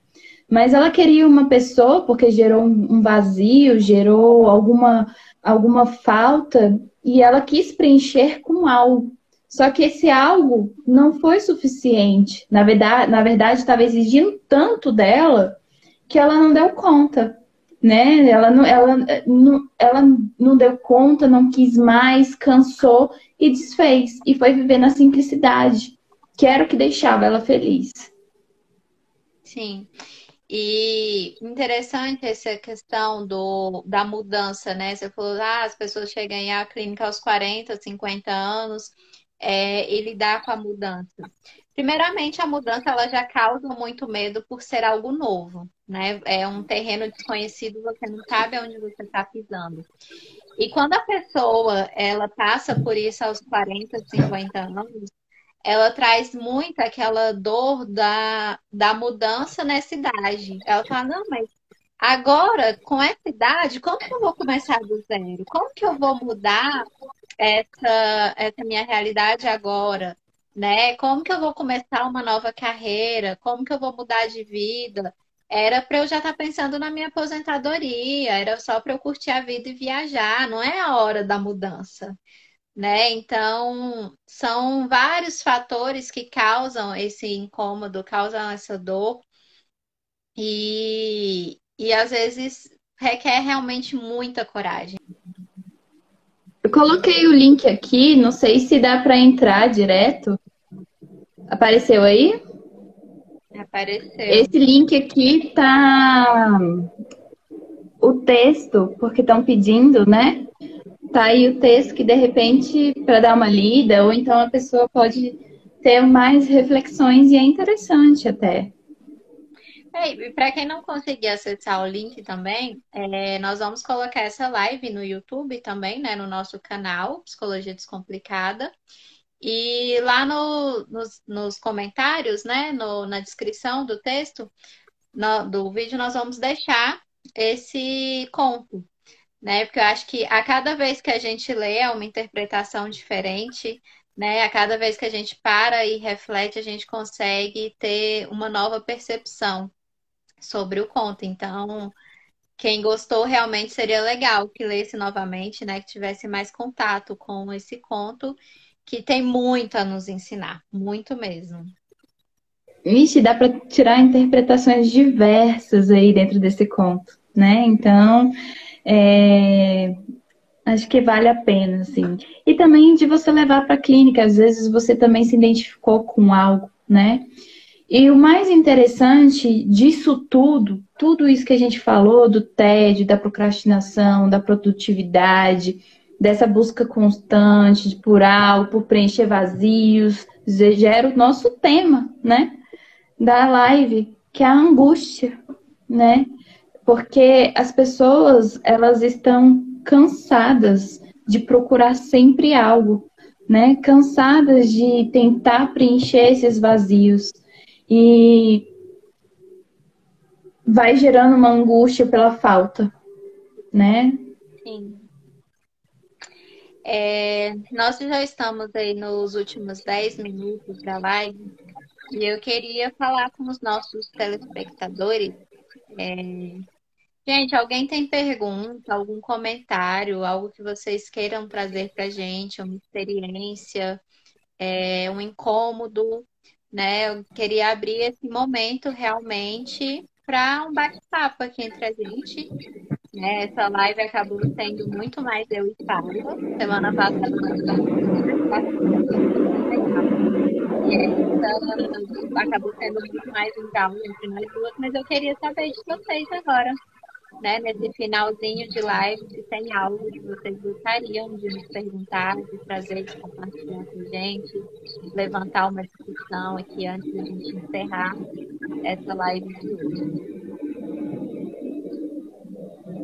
mas ela queria uma pessoa porque gerou um vazio, gerou alguma falta e ela quis preencher com algo. Só que esse algo não foi suficiente. Na verdade, estava exigindo tanto dela que ela não deu conta. né? Ela não deu conta, não quis mais, cansou e desfez. E foi viver na simplicidade, que era o que deixava ela feliz. Sim. E interessante essa questão da mudança, né? Você falou, as pessoas chegam à clínica aos 40, 50 anos, e lidar com a mudança. Primeiramente, a mudança ela já causa muito medo por ser algo novo, né? É um terreno desconhecido, você não sabe aonde você está pisando. E quando a pessoa ela passa por isso aos 40, 50 anos, ela traz muito aquela dor da mudança nessa idade. Ela fala, não, mas agora, com essa idade, como que eu vou começar do zero? Como que eu vou mudar essa minha realidade agora? Né? Como que eu vou começar uma nova carreira? Como que eu vou mudar de vida? Era para eu já estar pensando na minha aposentadoria, era só para eu curtir a vida e viajar, não é a hora da mudança, né? Então, são vários fatores que causam esse incômodo, causam essa dor e às vezes requer realmente muita coragem. Eu coloquei o link aqui, não sei se dá para entrar direto. Apareceu aí? Apareceu. Esse link aqui tá o texto, porque estão pedindo, né? Tá aí o texto que de repente para dar uma lida, ou então a pessoa pode ter mais reflexões e é interessante até. E para quem não conseguir acessar o link também, nós vamos colocar essa live no YouTube também, né? No nosso canal, Psicologia Descomplicada. E lá nos comentários, né? Na descrição do texto, do vídeo, nós vamos deixar esse conto, né? Porque eu acho que a cada vez que a gente lê é uma interpretação diferente, né? A cada vez que a gente para e reflete, a gente consegue ter uma nova percepção sobre o conto. Então, quem gostou realmente seria legal que lesse novamente, né? Que tivesse mais contato com esse conto, que tem muito a nos ensinar, muito mesmo. Vixe, dá para tirar interpretações diversas aí dentro desse conto, né? Então, acho que vale a pena, assim. E também de você levar para a clínica, às vezes você também se identificou com algo, né? E o mais interessante disso tudo, tudo isso que a gente falou, do tédio, da procrastinação, da produtividade, dessa busca constante por algo, por preencher vazios, gera o nosso tema, né? Da live, que é a angústia, né? Porque as pessoas, elas estão cansadas de procurar sempre algo, né? Cansadas de tentar preencher esses vazios. E vai gerando uma angústia pela falta, né? Sim. Nós já estamos aí nos últimos 10 minutos da live e eu queria falar com os nossos telespectadores. Gente, alguém tem pergunta, algum comentário, algo que vocês queiram trazer para a gente, uma experiência, um incômodo, né? Eu queria abrir esse momento realmente para um bate-papo aqui entre a gente, né? Essa live acabou sendo muito mais eu e Paula. Semana passada nós tivemos uma participação super legal. E essa acabou sendo muito mais um diálogo entre nós duas, mas eu queria saber de vocês agora, né, nesse finalzinho de live, se tem algo que vocês gostariam de nos perguntar, de trazer, de compartilhar com a gente, levantar uma discussão aqui antes da gente encerrar essa live de hoje.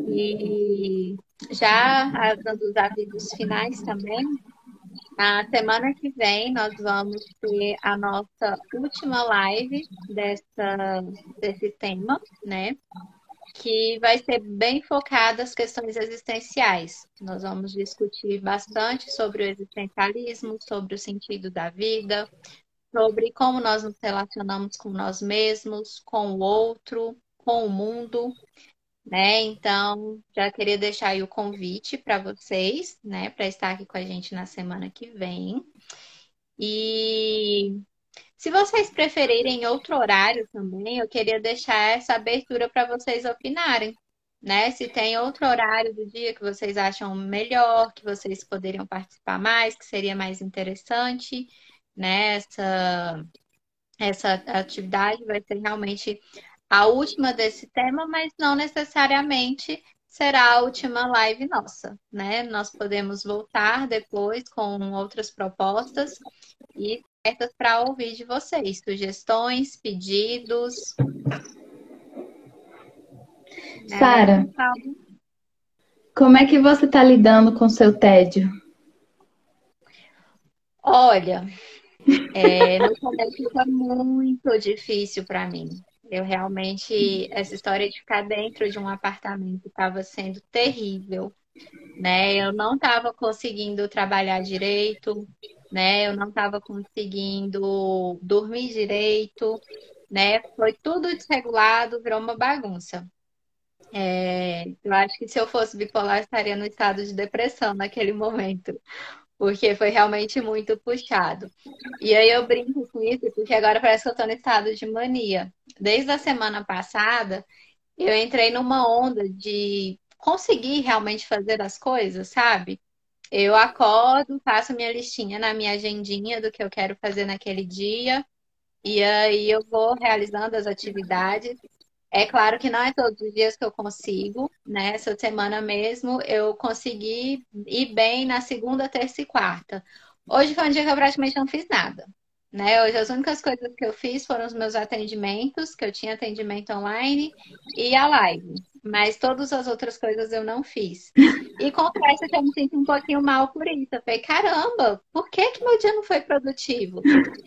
E já dando os avisos finais também, na semana que vem nós vamos ter a nossa última live desse tema, né? Que vai ser bem focada nas questões existenciais. Nós vamos discutir bastante sobre o existencialismo, sobre o sentido da vida, sobre como nós nos relacionamos com nós mesmos, com o outro, com o mundo, né? Então, já queria deixar aí o convite para vocês, né, para estar aqui com a gente na semana que vem. E se vocês preferirem outro horário também, eu queria deixar essa abertura para vocês opinarem. né? Se tem outro horário do dia que vocês acham melhor, que vocês poderiam participar mais, que seria mais interessante, né? Essa atividade vai ser realmente a última desse tema, mas não necessariamente será a última live nossa, né? Nós podemos voltar depois com outras propostas e abertas para ouvir de vocês, sugestões, pedidos. Sara, como é que você está lidando com seu tédio? Olha, no começo foi muito difícil para mim. Eu realmente, essa história de ficar dentro de um apartamento estava sendo terrível, né? Eu não estava conseguindo trabalhar direito, né? Eu não estava conseguindo dormir direito, né? Foi tudo desregulado, virou uma bagunça. Eu acho que se eu fosse bipolar, eu estaria no estado de depressão naquele momento, porque foi realmente muito puxado. E aí eu brinco com isso, porque agora parece que eu estou no estado de mania. Desde a semana passada, eu entrei numa onda de conseguir realmente fazer as coisas, sabe? Eu acordo, faço minha listinha na minha agendinha do que eu quero fazer naquele dia, e aí eu vou realizando as atividades. É claro que não é todos os dias que eu consigo, né? Essa semana mesmo eu consegui ir bem na segunda, terça e quarta. Hoje foi um dia que eu praticamente não fiz nada, né? Hoje as únicas coisas que eu fiz foram os meus atendimentos, que eu tinha atendimento online e a live. Mas todas as outras coisas eu não fiz. E confesso que eu me sinto um pouquinho mal por isso. Eu falei, caramba, por que que meu dia não foi produtivo?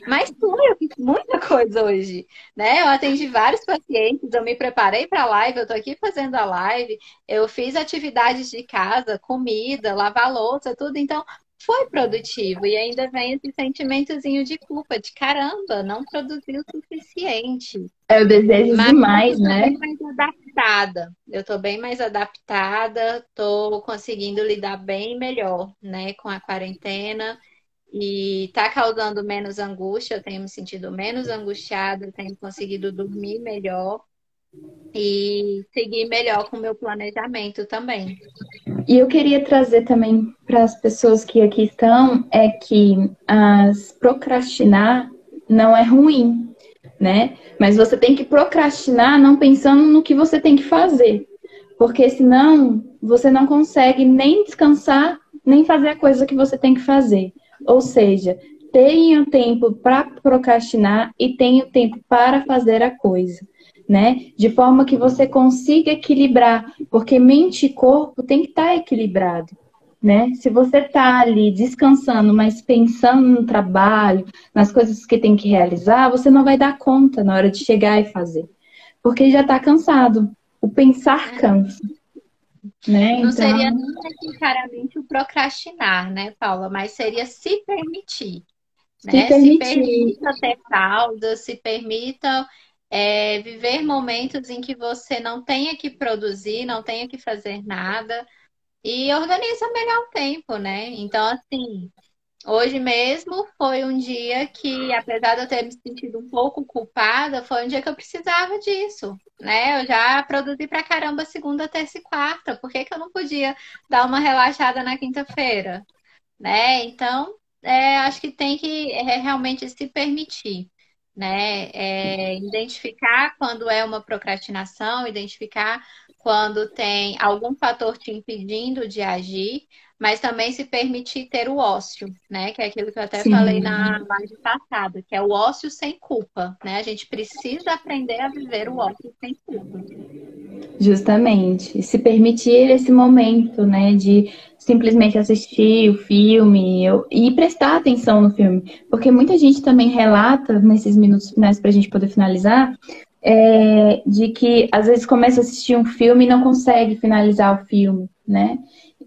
Mas foi, eu fiz muita coisa hoje, né? Eu atendi vários pacientes, eu me preparei para a live, eu tô aqui fazendo a live, eu fiz atividades de casa, comida, lavar louça, tudo, então foi produtivo. E ainda vem esse sentimentozinho de culpa, de caramba, não produzi o suficiente. É o desejo Mas demais, eu tô né? bem mais adaptada. Eu tô bem mais adaptada, tô conseguindo lidar bem melhor, né, com a quarentena. E tá causando menos angústia, eu tenho me sentido menos angustiada, eu tenho conseguido dormir melhor e seguir melhor com o meu planejamento também. E eu queria trazer também para as pessoas que aqui estão é que procrastinar não é ruim, né? Mas você tem que procrastinar não pensando no que você tem que fazer, porque senão você não consegue nem descansar, nem fazer a coisa que você tem que fazer. Ou seja, tenha tempo para procrastinar e tenha tempo para fazer a coisa, né? De forma que você consiga equilibrar, porque mente e corpo tem que estar equilibrado, né? Se você está ali descansando, mas pensando no trabalho, nas coisas que tem que realizar, você não vai dar conta na hora de chegar e fazer, porque já está cansado. O pensar cansa, né? Não Então, seria necessariamente o procrastinar, né, Paula? Mas seria se permitir, se né? Se permitir. permita ter pausa, se permita viver momentos em que você não tenha que produzir, não tenha que fazer nada e organiza melhor o tempo, né? Então, assim, hoje mesmo foi um dia que, apesar de eu ter me sentido um pouco culpada, foi um dia que eu precisava disso, né? Eu já produzi pra caramba segunda, terça e quarta. Por que que eu não podia dar uma relaxada na quinta-feira, né? Então, acho que tem que realmente se permitir, né? Identificar quando é uma procrastinação, identificar quando tem algum fator te impedindo de agir, mas também se permitir ter o ócio, né? Que é aquilo que eu até falei Sim, na live passada, que é o ócio sem culpa, né? A gente precisa aprender a viver o ócio sem culpa. justamente. Se permitir esse momento, né, de simplesmente assistir o filme e prestar atenção no filme. Porque muita gente também relata, nesses minutos finais para a gente poder finalizar, de que às vezes começa a assistir um filme e não consegue finalizar o filme, né?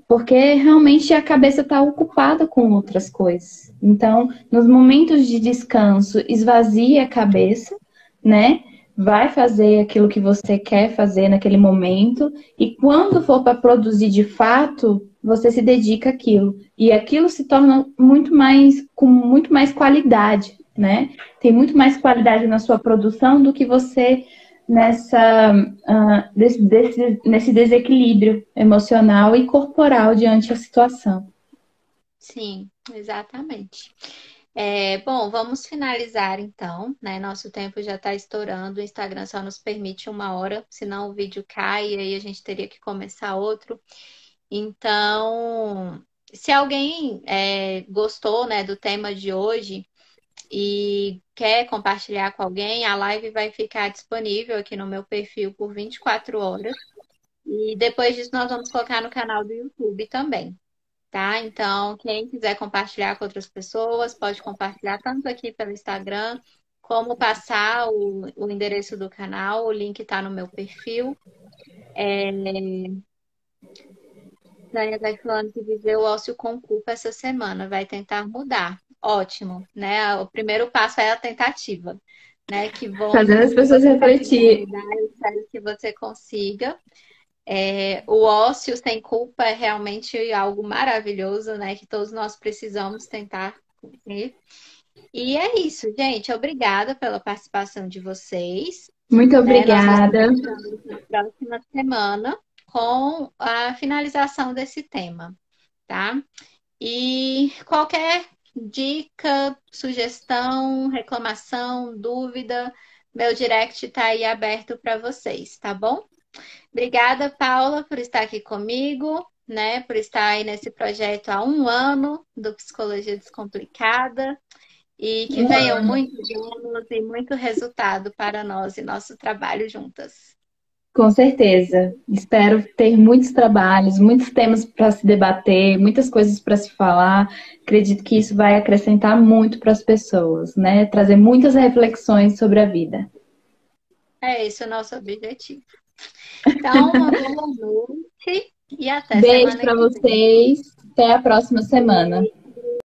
Porque realmente a cabeça está ocupada com outras coisas. Então, nos momentos de descanso, esvazie a cabeça, né? Vai fazer aquilo que você quer fazer naquele momento, e quando for para produzir de fato, você se dedica àquilo. E aquilo se torna com muito mais qualidade, né? Tem muito mais qualidade na sua produção do que você nesse desequilíbrio emocional e corporal diante da situação. Sim, exatamente. Bom, vamos finalizar então, né? Nosso tempo já está estourando, o Instagram só nos permite 1 hora, senão o vídeo cai e aí a gente teria que começar outro. Então, se alguém gostou, né, do tema de hoje e quer compartilhar com alguém, a live vai ficar disponível aqui no meu perfil por 24 horas. E depois disso nós vamos colocar no canal do YouTube também. Tá? Então, quem quiser compartilhar com outras pessoas, pode compartilhar tanto aqui pelo Instagram, como passar o endereço do canal, o link está no meu perfil. Dani vai falando que viveu o ócio com culpa essa semana, vai tentar mudar. Ótimo, né? O primeiro passo é a tentativa, né? Que bom Fazendo as pessoas refletir. eu espero que você consiga. O ócio sem culpa é realmente algo maravilhoso, né? Que todos nós precisamos tentar cumprir. E é isso, gente. Obrigada pela participação de vocês. Muito Nós obrigada. nos vemos na próxima semana com a finalização desse tema, tá? E qualquer dica, sugestão, reclamação, dúvida, meu direct está aí aberto para vocês, tá bom? Obrigada, Paula, por estar aqui comigo, né? Por estar aí nesse projeto há 1 ano do Psicologia Descomplicada. E que venham muitos anos e muito resultado para nós e nosso trabalho juntas. Com certeza. Espero ter muitos trabalhos, muitos temas para se debater, muitas coisas para se falar. Acredito que isso vai acrescentar muito para as pessoas, né? Trazer muitas reflexões sobre a vida. É esse o nosso objetivo. Então, uma boa noite e até Beijo semana para que vem. vocês. Até a próxima semana.